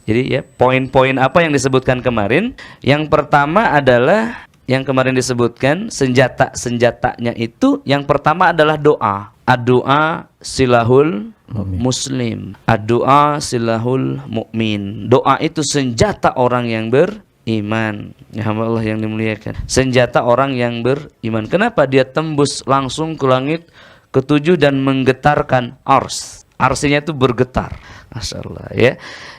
Jadi ya, poin-poin apa yang disebutkan kemarin? Yang pertama adalah yang kemarin disebutkan, senjata-senjatanya itu yang pertama adalah doa. Ad-doa silahul muslim, ad-doa silahul mukmin. Doa itu senjata orang yang beriman. Ya hamba Allah yang dimuliakan, senjata orang yang beriman. Kenapa dia tembus langsung ke langit ketujuh dan menggetarkan ars? Arsinya itu bergetar. Masya Allah ya.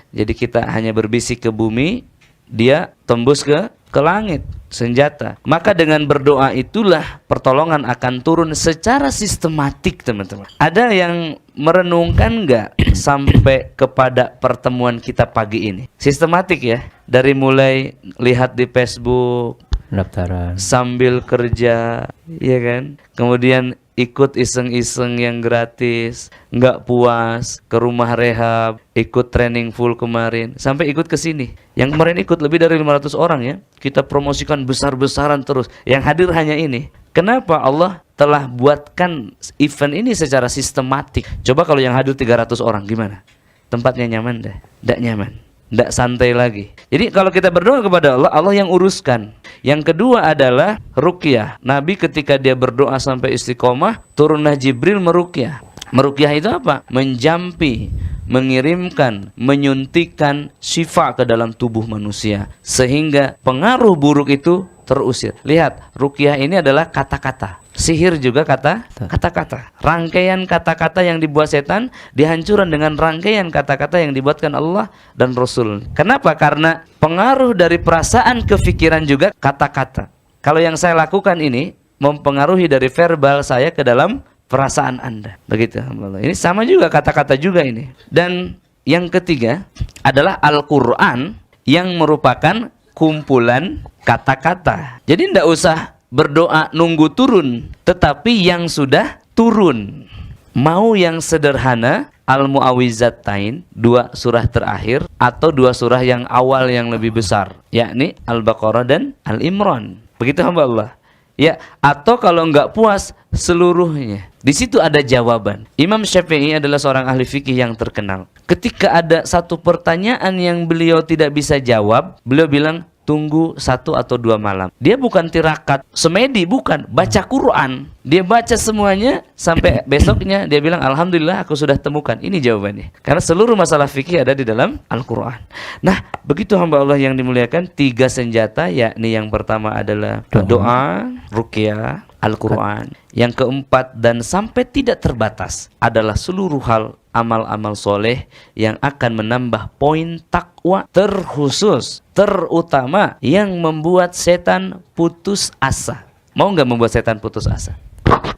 Jadi kita hanya berbisik ke bumi, dia tembus ke langit, senjata. Maka dengan berdoa itulah pertolongan akan turun secara sistematik, teman-teman. Ada yang merenungkan nggak sampai kepada pertemuan kita pagi ini? Sistematik ya, dari mulai lihat di Facebook, pendaftaran, sambil kerja, ya kan? Kemudian ikut iseng-iseng yang gratis, nggak puas, ke rumah rehab, ikut training full kemarin, sampai ikut ke sini. Yang kemarin ikut lebih dari 500 orang ya. Kita promosikan besar-besaran terus. Yang hadir hanya ini. Kenapa Allah telah buatkan event ini secara sistematik? Coba kalau yang hadir 300 orang gimana? Tempatnya nyaman dah? Nggak nyaman. Nggak santai lagi. Jadi kalau kita berdoa kepada Allah, Allah yang uruskan. Yang kedua adalah ruqyah. Nabi ketika dia berdoa sampai istiqomah, turunlah Jibril meruqyah. Meruqyah itu apa? Menjampi, mengirimkan, menyuntikkan syifa ke dalam tubuh manusia, sehingga pengaruh buruk itu terusir. Lihat, ruqyah ini adalah kata-kata. Sihir juga kata-kata. Rangkaian kata-kata yang dibuat setan dihancurkan dengan rangkaian kata-kata yang dibuatkan Allah dan Rasul. Kenapa? Karena pengaruh dari perasaan ke pikiran juga kata-kata. Kalau yang saya lakukan ini mempengaruhi dari verbal saya ke dalam perasaan Anda. Begitu. Ini sama juga kata-kata juga ini. Dan yang ketiga adalah Al-Quran yang merupakan kumpulan kata-kata. Jadi tidak usah berdoa nunggu turun, tetapi yang sudah turun. Mau yang sederhana, Al-Mu'awwizatain, 2 surah terakhir, atau 2 surah yang awal yang lebih besar, yakni Al-Baqarah dan Al-Imran. Begitu hamba Allah. Ya, atau kalau enggak puas, seluruhnya. Di situ ada jawaban. Imam Syafi'i adalah seorang ahli fikih yang terkenal. Ketika ada satu pertanyaan yang beliau tidak bisa jawab, beliau bilang, tunggu 1 atau 2 malam. Dia bukan tirakat semedi, bukan. Baca Quran. Dia baca semuanya sampai besoknya dia bilang, alhamdulillah aku sudah temukan. Ini jawabannya. Karena seluruh masalah fikih ada di dalam Al-Quran. Nah, begitu hamba Allah yang dimuliakan, 3 senjata, yakni yang pertama adalah doa, ruqyah, Al-Quran. Yang keempat dan sampai tidak terbatas adalah seluruh hal amal-amal soleh yang akan menambah poin takwa terkhusus, terutama yang membuat setan putus asa. Mau nggak membuat setan putus asa?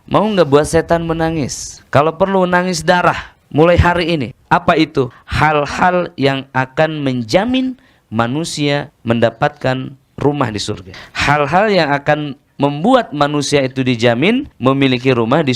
Mau nggak buat setan menangis? Kalau perlu nangis darah mulai hari ini. Apa itu? Hal-hal yang akan menjamin manusia mendapatkan rumah di surga. Hal-hal yang akan membuat manusia itu dijamin memiliki rumah di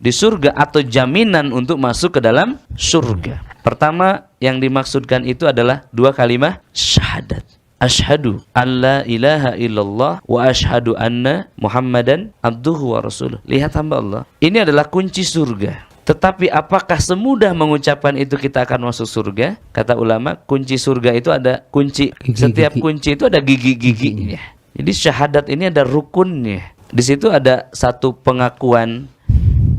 surga atau jaminan untuk masuk ke dalam surga. Pertama yang dimaksudkan itu adalah 2 kalimat syahadat. Asyhadu an la ilaha illallah wa asyhadu anna Muhammadan abduhu wa rasuluh. Lihat hamba Allah, ini adalah kunci surga. Tetapi apakah semudah mengucapkan itu kita akan masuk surga? Kata ulama, kunci surga itu ada kunci. Setiap kunci itu ada gigi-giginya. Jadi syahadat ini ada rukunnya. Di situ ada satu pengakuan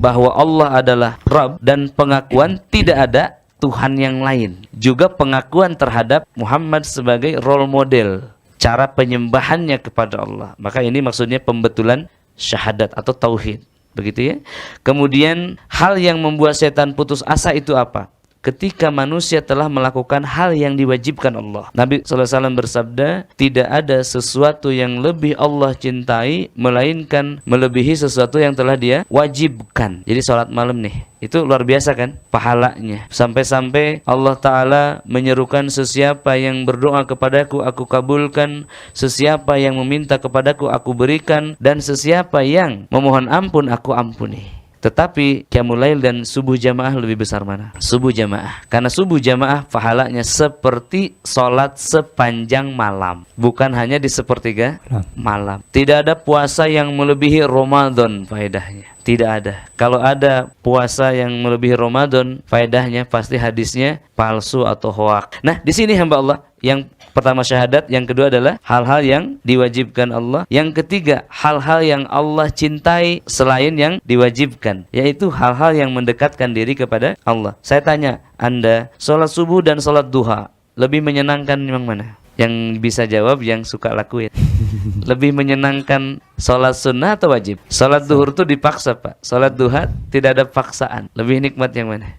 bahwa Allah adalah Rabb dan pengakuan tidak ada Tuhan yang lain. Juga pengakuan terhadap Muhammad sebagai role model, cara penyembahannya kepada Allah. Maka ini maksudnya pembetulan syahadat atau tauhid. Begitu ya. Kemudian hal yang membuat setan putus asa itu apa? Ketika manusia telah melakukan hal yang diwajibkan Allah. Nabi SAW bersabda, tidak ada sesuatu yang lebih Allah cintai melainkan melebihi sesuatu yang telah dia wajibkan. Jadi sholat malam nih, itu luar biasa kan pahalanya. Sampai-sampai Allah Ta'ala menyerukan, sesiapa yang berdoa kepadaku aku kabulkan, sesiapa yang meminta kepadaku aku berikan, dan sesiapa yang memohon ampun aku ampuni. Tetapi qiyamul lail dan subuh jamaah lebih besar mana? Subuh jamaah. Karena subuh jamaah pahalanya seperti sholat sepanjang malam, bukan hanya di sepertiga malam. Tidak ada puasa yang melebihi Ramadan faedahnya. Tidak ada. Kalau ada puasa yang melebihi Ramadan, faedahnya pasti hadisnya palsu atau hoak. Nah, di sini hamba Allah, Yang pertama syahadat, yang kedua adalah hal-hal yang diwajibkan Allah, yang ketiga hal-hal yang Allah cintai selain yang diwajibkan, yaitu hal-hal yang mendekatkan diri kepada Allah. Saya tanya Anda, sholat subuh dan sholat duha lebih menyenangkan yang mana? Yang bisa jawab yang suka lakuin. Lebih menyenangkan sholat sunnah atau wajib? Sholat duhur itu dipaksa, Pak. Sholat duha tidak ada paksaan. Lebih nikmat yang mana?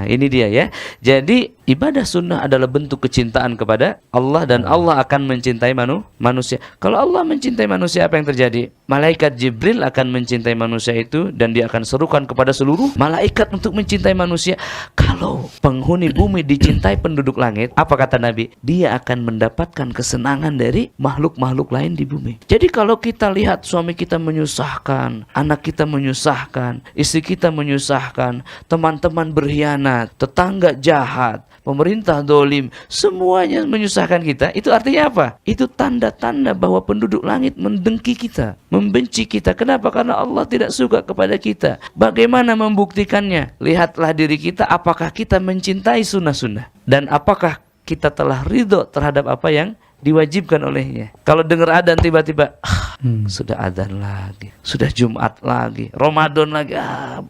Ini dia ya. Jadi ibadah sunnah adalah bentuk kecintaan kepada Allah, dan Allah akan mencintai manusia. Kalau Allah mencintai manusia, apa yang terjadi? Malaikat Jibril akan mencintai manusia itu, dan dia akan serukan kepada seluruh malaikat untuk mencintai manusia. Kalau penghuni bumi dicintai penduduk langit, apa kata Nabi? Dia akan mendapatkan kesenangan dari makhluk-makhluk lain di bumi. Jadi kalau kita lihat suami kita menyusahkan, anak kita menyusahkan, istri kita menyusahkan, teman-teman berkhianat, tetangga jahat, pemerintah dolim, semuanya menyusahkan kita, itu artinya apa? Itu tanda-tanda bahwa penduduk langit mendengki kita, membenci kita. Kenapa? Karena Allah tidak suka kepada kita. Bagaimana membuktikannya? Lihatlah diri kita, apakah kita mencintai sunnah-sunnah, dan apakah kita telah ridho terhadap apa yang diwajibkan olehnya. Kalau dengar adzan tiba-tiba sudah adzan lagi, sudah Jumat lagi, Ramadan lagi,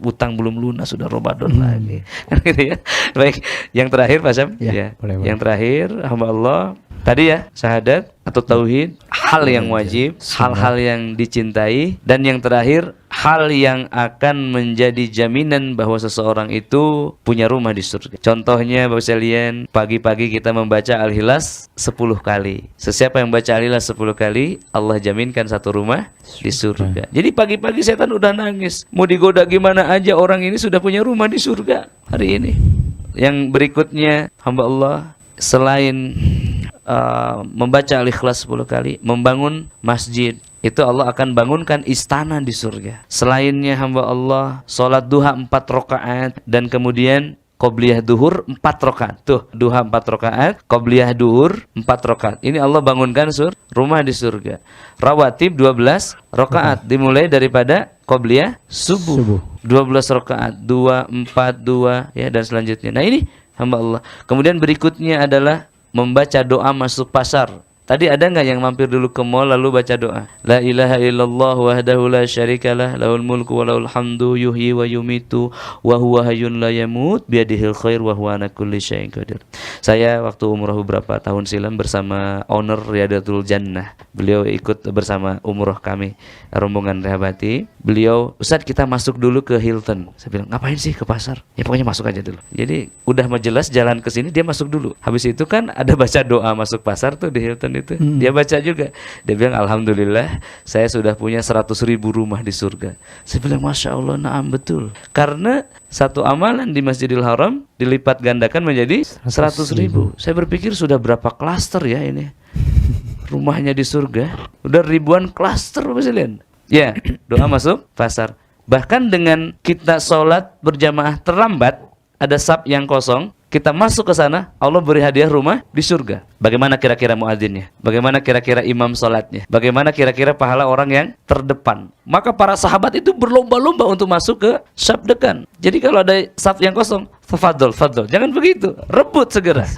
utang belum lunas sudah Ramadan lagi. Gitu ya. Baik, yang terakhir Pak Syam, ya. Boleh. Yang terakhir hamba Allah tadi ya, syahadat atau tauhid, hal yang wajib, hal-hal yang dicintai, dan yang terakhir hal yang akan menjadi jaminan bahwa seseorang itu punya rumah di surga. Contohnya Bapak sekalian, pagi-pagi kita membaca Al-Ikhlas 10 kali. Sesiapa yang baca Al-Ikhlas 10 kali, Allah jaminkan satu rumah di surga. Jadi pagi-pagi setan udah nangis, mau digoda gimana aja, orang ini sudah punya rumah di surga hari ini. Yang berikutnya hamba Allah, selain membaca Al-Ikhlas 10 kali, membangun masjid, itu Allah akan bangunkan istana di surga. Selainnya hamba Allah, sholat duha 4 rakaat, dan kemudian qobliyah duhur 4 rakaat. Tuh, duha 4 rakaat, qobliyah duhur 4 rakaat. Ini Allah bangunkan rumah di surga. Rawatib 12 rakaat, dimulai daripada qobliyah subuh. 12 rakaat, 2, 4, 2 ya, dan selanjutnya. Nah ini hamba Allah. Kemudian berikutnya adalah membaca doa masuk pasar. Tadi ada nggak yang mampir dulu ke mall lalu baca doa? La ilaha illallah wahdahu la syarikalah, lahul mulku wa lahul hamdu, yuhyi wa yumitu, wa huwa hayyun la yamut, biyadihil khair wa huwa ala kulli syai'in qadir. Saya waktu umroh beberapa tahun silam bersama owner Riyadatul Jannah. Beliau ikut bersama umroh kami, rombongan Rehabati. Beliau, Ustaz kita masuk dulu ke Hilton. Saya bilang, ngapain sih ke pasar? Ya pokoknya masuk aja dulu. Jadi udah mau jelas jalan ke sini, dia masuk dulu. Habis itu kan ada baca doa masuk pasar tuh di Hilton itu. Dia baca juga. Dia bilang, alhamdulillah saya sudah punya 100.000 rumah di surga. Saya bilang, Masya Allah, naam, betul. Karena satu amalan di Masjidil Haram dilipat gandakan menjadi 100.000. Saya berpikir sudah berapa klaster ya ini rumahnya di surga. Udah ribuan klaster Bapak sekalian. Ya, doa masuk pasar. Bahkan dengan kita sholat berjamaah terlambat, ada saf yang kosong, kita masuk ke sana, Allah beri hadiah rumah di surga. Bagaimana kira-kira muadzinnya? Bagaimana kira-kira imam sholatnya? Bagaimana kira-kira pahala orang yang terdepan? Maka para sahabat itu berlomba-lomba untuk masuk ke saf depan. Jadi kalau ada saf yang kosong, fadol. Jangan begitu, rebut segera.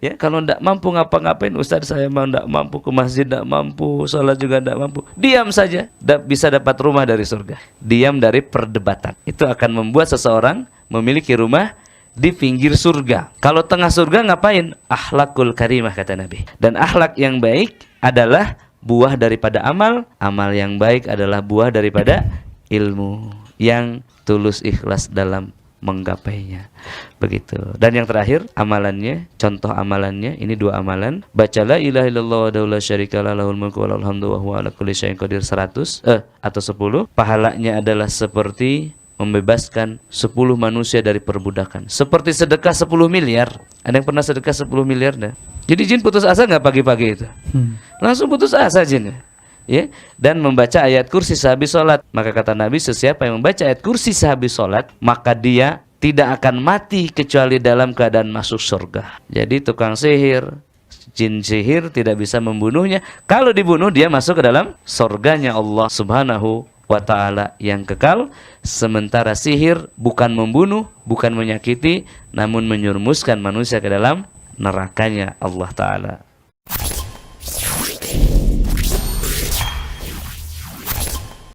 Ya, kalau tidak mampu ngapa-ngapain, Ustaz saya mau tidak mampu ke masjid, tidak mampu sholat juga tidak mampu, diam saja, bisa dapat rumah dari surga. Diam dari perdebatan. Itu akan membuat seseorang memiliki rumah di pinggir surga. Kalau tengah surga ngapain? Akhlakul karimah kata Nabi. Dan akhlak yang baik adalah buah daripada amal. Amal yang baik adalah buah daripada ilmu yang tulus ikhlas dalam menggapainya. Begitu. Dan yang terakhir amalannya, contoh amalannya, ini 2 amalan. Baca la ilaha illallah wa la syarikalah lahul mulku wa lahul hamdu wa huwa ala kulli syai'in qadir 100 atau 10. Pahalanya adalah seperti membebaskan 10 manusia dari perbudakan. Seperti sedekah 10 miliar. Ada yang pernah sedekah 10 miliar dah? Jadi jin putus asa nggak pagi-pagi itu? Langsung putus asa jin. Ya, dan membaca ayat kursi sehabis sholat. Maka kata Nabi, sesiapa yang membaca ayat kursi sehabis sholat, maka dia tidak akan mati kecuali dalam keadaan masuk surga. Jadi tukang sihir, jin sihir tidak bisa membunuhnya. Kalau dibunuh dia masuk ke dalam surganya Allah Subhanahu wa ta'ala yang kekal. Sementara sihir bukan membunuh, bukan menyakiti, namun menyerumuskan manusia ke dalam nerakanya Allah Ta'ala.